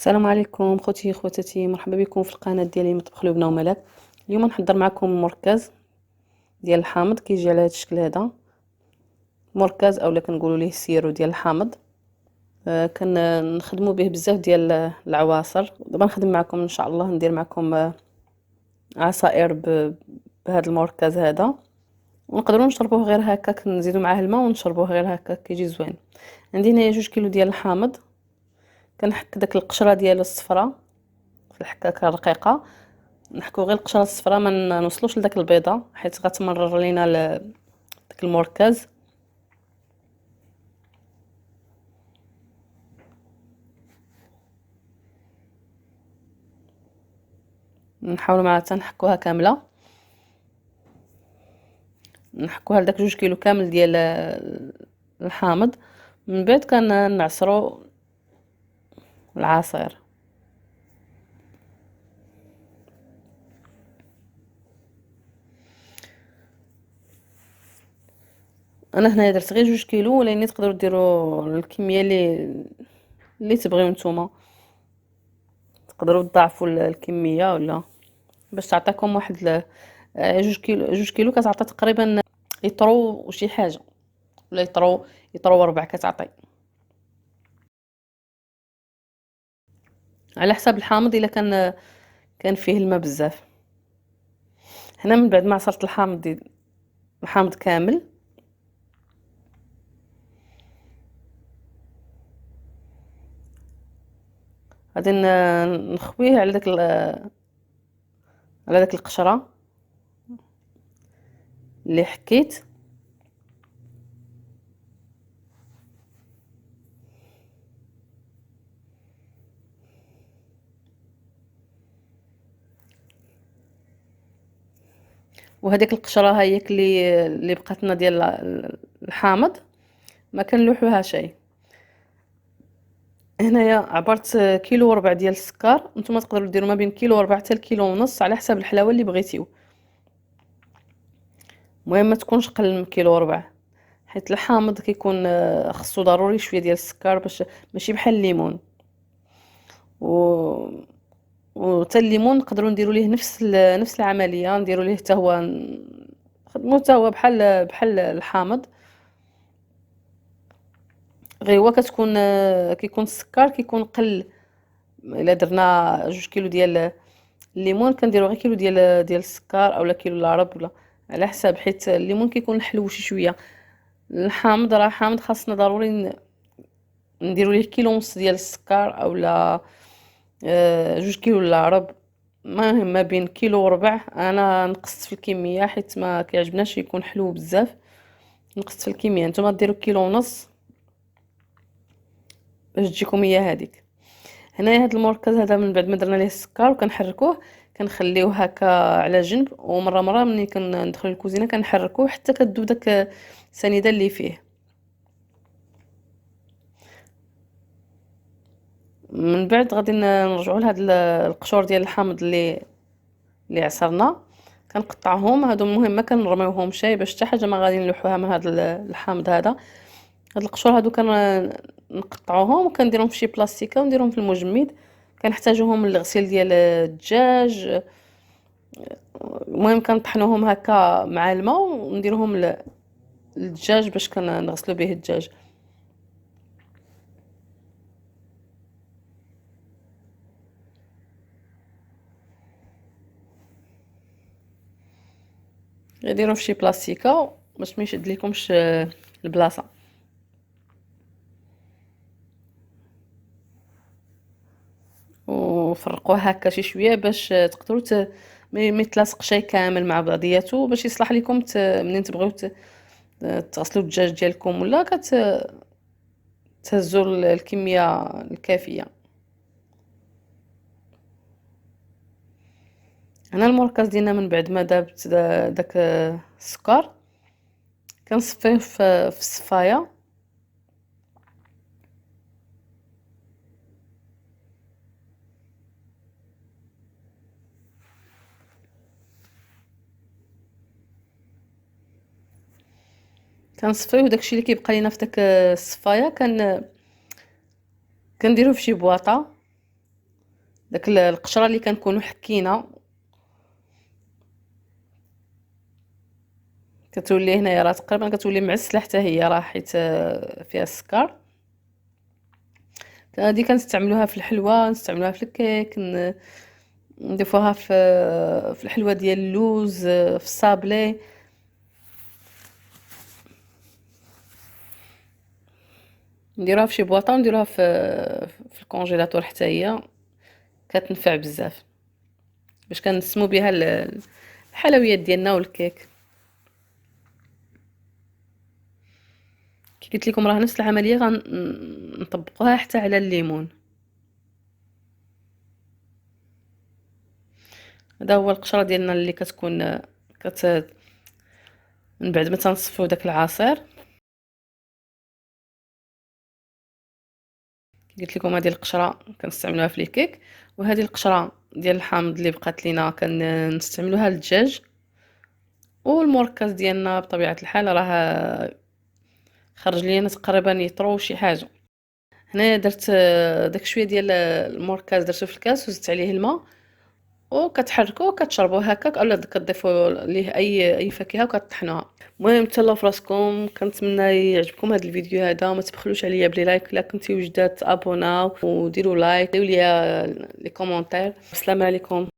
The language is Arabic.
السلام عليكم خوتي خواتاتي، مرحبا بكم في القناه ديالي مطبخ لبنى وملاك. اليوم نحضر معكم مركز ديال الحامض كيجي على هذا الشكل هذا، مركز اولا كنقولوا ليه سيرو ديال الحامض. كنخدموا به بزاف ديال العواصر. دابا نخدم معكم ان شاء الله ندير معكم عصائر بهذا المركز هذا، ونقدروا نشربوه غير هكا، نزيدوا معاه الماء ونشربوه غير هكا كيجي زوين. عندي هنايا 2 كيلو ديال الحامض. كنحك داك القشره ديال الصفراء في الحكاكه رقيقه، نحكو غير القشره الصفراء، ما نوصلوش لداك البيضه حيت غتمرر لينا داك المركز. نحاولوا معها حتى نحكوها كامله، نحكوها لداك 2 كيلو كامل ديال الحامض. من بعد كنعصروا العصير. انا هنايا درت غير 2 كيلو، ولكن تقدروا ديروا الكميه اللي تبغيو نتوما، تقدروا تضاعفوا الكميه ولا باش تعطيكم واحد 2 كيلو كتعطي تقريبا يطرو وشي حاجه، ولا يطرو وربع كتعطي على حساب الحامض الا كان فيه الماء بزاف. هنا من بعد ما عصرت الحامض كامل، غادي نخويه على داك القشره اللي حكيت. وهذيك القشره ها هي اللي بقات لنا ديال الحامض، ما كنلوحوها شيء. هنايا عبرت كيلو وربع ديال السكر، نتوما تقدروا ديروا ما بين كيلو وربع حتى الكيلو ونص على حسب الحلاوه اللي بغيتيو. المهم ما تكونش قل من كيلو وربع، حيت الحامض كيكون خصو ضروري شويه ديال السكر باش ماشي بحال الليمون. و وتا الليمون نقدروا نديروا ليه نفس العمليه، نديروا ليه حتى هو نخدمو حتى هو بحال الحامض، غير هو كيكون السكر كيكون قل. الا درنا 2 كيلو ديال الليمون كنديروا غير كيلو ديال السكر اولا كيلو العرب، ولا على حساب، حيت الليمون كيكون حلو شي شويه. الحامض راه حامض خاصنا ضروري نديروا ليه كيلو ونص ديال السكر اولا 2 كيلو العرب. المهم ما بين كيلو وربع. انا نقصت في الكميه حيت ما كيعجبناش يكون حلو بزاف، نقصت في الكميه. نتوما ديروا كيلو ونص باش تجيكم هي هذيك. هنايا هذا المركز هذا من بعد ما درنا ليه السكر وكنحركوه، كنخليوه هكا على جنب، ومره مره ملي كندخل الكوزينه كنحركوه حتى كتذوب داك السنيده اللي فيه. من بعد غادي نرجعوا لهاد القشور ديال الحامض اللي عصرنا، كنقطعهم. هادو المهم ما كنرميوهم شي باش حتى حاجه ما غادي نلوحوها من هاد الحامض هذا. هاد القشور هادو نقطعوهم وكنديرهم في شي بلاستيكه ونديرهم في المجمد. كنحتاجوهم للغسيل ديال الدجاج. المهم كنطحنوهم هكا مع الماء ونديرهم للدجاج باش كنغسلو به الدجاج. ديروه في شي بلاستيكه باش ما يشد لكمش البلاصه. وفرقوه هكا شي شويه باش تقدروا ما يتلاصق شي كامل مع بعضياته، باش يصلح لكم منين تبغيو تغسلوا الدجاج ديالكم، ولا تهزوا الكميه الكافيه. هنا المركز ديالنا من بعد ما دابت داك السكر كنصفيه في الصفايه. كنصفيه وداكشي اللي كيبقى لينا في داك الصفايه كنديروه في شي بواطه. داك القشره اللي كنكونوا حكينا كتولي هنايا راه تقريبا كتولي معسله حتى هي، راه حيت فيها السكر. هادي كنستعملوها في الحلوى، نستعملوها في الكيك، نضيفوها في الحلوى ديال اللوز، في الصابلي. نديروها في شي بواطه ونديروها في الكونجيلاتور حتى هي كتنفع بزاف، باش كنسمو بها الحلويات ديالنا والكيك. كي قلت لكم راه نفس العمليه غنطبقوها حتى على الليمون. هذا هو القشره ديالنا اللي كتكون من بعد ما تنصفيو داك العصير. قلت لكم هذه القشره كنستعملوها في الكيك، وهذه القشره ديال الحامض اللي بقات لينا كنستعملوها للدجاج. والمركز ديالنا بطبيعه الحال راه خرج لينا تقريبا يطرو شي حاجه. هنايا درت داك شويه ديال المركز درتو في الكاس وزدت عليه الماء، وكتحركوه وكتشربوه هكاك، اولا كتضيفوا ليه اي فاكهه وكطحنوها. المهم تهلاو فراسكم، كنتمنى يعجبكم هذا الفيديو هذا، وما تبخلوش عليا بلي لايك الا كنتي وجدات، ابوناو وديروا لايك، ديروا لي لي كومونتير. السلام عليكم.